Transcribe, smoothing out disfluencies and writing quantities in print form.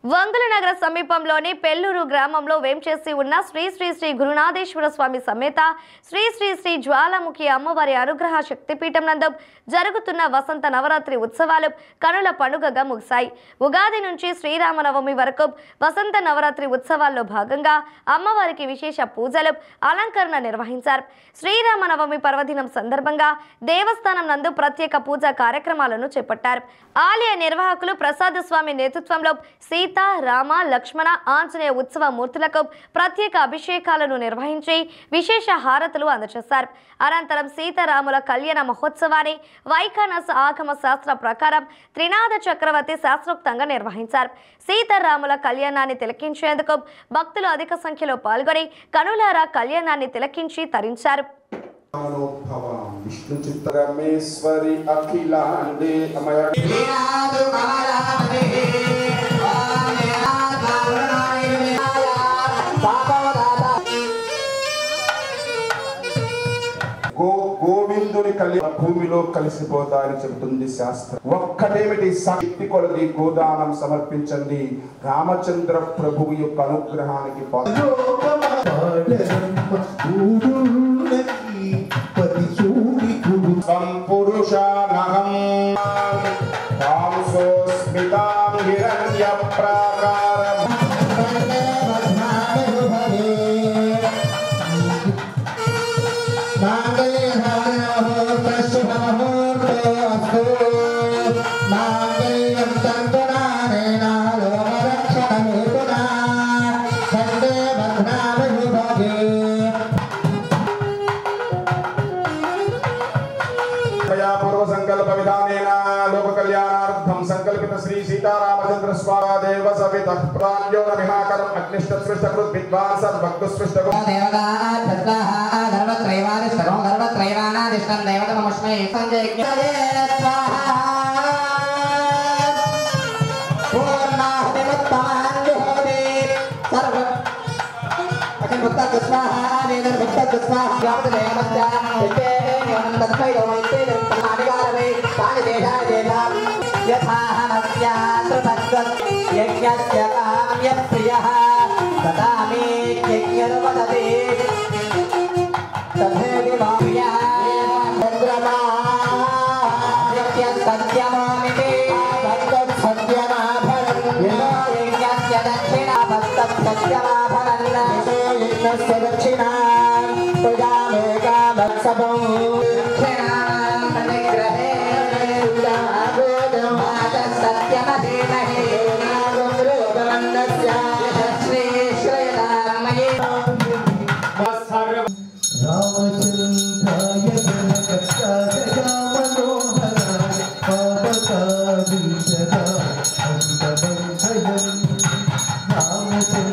వంగల నగర సమీపంలోని పెళ్లూరు గ్రామంలో వేంచేసి ఉన్న శ్రీ శ్రీ శ్రీ గురునాథేశ్వర స్వామి సమేత శ్రీ శ్రీ శ్రీ జ్వాలాముఖి అమ్మవారి అనుగ్రహ శక్తిపీఠం నందు జరుగుతున్న వసంత నవరాత్రి ఉత్సవాలు కనుల పండుగగా ముగిశాయి. ఉగాది నుంచి శ్రీరామనవమి వరకు వసంత నవరాత్రి ఉత్సవాల్లో భాగంగా అమ్మవారికి విశేష పూజలు అలంకరణ నిర్వహించారు. శ్రీరామనవమి పర్వదినం సందర్భంగా దేవస్థానం నందు ప్రత్యేక పూజా కార్యక్రమాలను చేపట్టారు. ఆలయ నిర్వాహకులు ప్రసాద స్వామి నేతృత్వంలో సీతా రామ లక్ష్మణ ఆంజనేయ ఉత్సవ మూర్తులకు ప్రత్యేక అభిషేకాలను నిర్వహించి విశేష హారతులు అందజేశారు. అనంతరం సీతారాముల కళ్యాణ మహోత్సవాన్ని వైఖానస ఆగమ శాస్త్ర ప్రకారం త్రినాథ చక్రవర్తి శాస్త్రోక్తంగా నిర్వహించారు. సీతారాముల కళ్యాణాన్ని తిలకించేందుకు భక్తులు అధిక సంఖ్యలో పాల్గొని కనులారా కళ్యాణాన్ని తిలకించి తరించారు. విష్ణు చిత్తరమేశ్వరి అఖిలాండే గోవిందుని కళ్యాణ భూమిలో కలిసిపోతాయని చెబుతుంది శాస్త్రం. ఒక్కటేమిటి శక్తి కొలది గోదానం సమర్పించండి. రామచంద్ర ప్రభువు యొక్క అనుగ్రహానికి సంపురుషానహం కాంసోస్మితాం హిరణ్య ప్రాకారం पूर्व संकल्प विधानेन लोक कल्याणार्थं संकल्पित श्री सीतारामचंद्र स्वामी देव सवितः प्राण्यो नमिहाकरं अग्निष्ठ सृष्टकृत विद्वान् सर्वभक्त सृष्ट देवता तत्त्वः गर्भत्रैवादिष्टं गर्भत्रैवानादिष्टं देवतमस्मै संजयज्ञे स्वाहा पूर्णाहुतिमुत्तमाञ्जुहोति सर्व अखिलभुक्तः स्वाहा वेदभुक्तः स्वाहा यावदेवस्य इत्येनं तत्त्वैव मैत्रेयं समाधिकारवे पाणिदेशाय देशां यथाहमस्यात्रपद्वत् यज्ञस्य काम्यप्रियः तथा मे यज्ञर्वदते तथेति भाव्यः चन्द्रमा यज्ञसत्यमोमिति सत्यमाभरन् यज्ञस्य दक्षिणा सत्यमाभरन् यज्ञस्य दक्षिणा प्रजामेकामत्सवं दक्षिणानां प्रतिग्रहे सत्यमधीमहि रामचन्द्राय जनकस्ताय मनोहराय पावकादीशदा हस्तबन्धयन् रामचन्द्र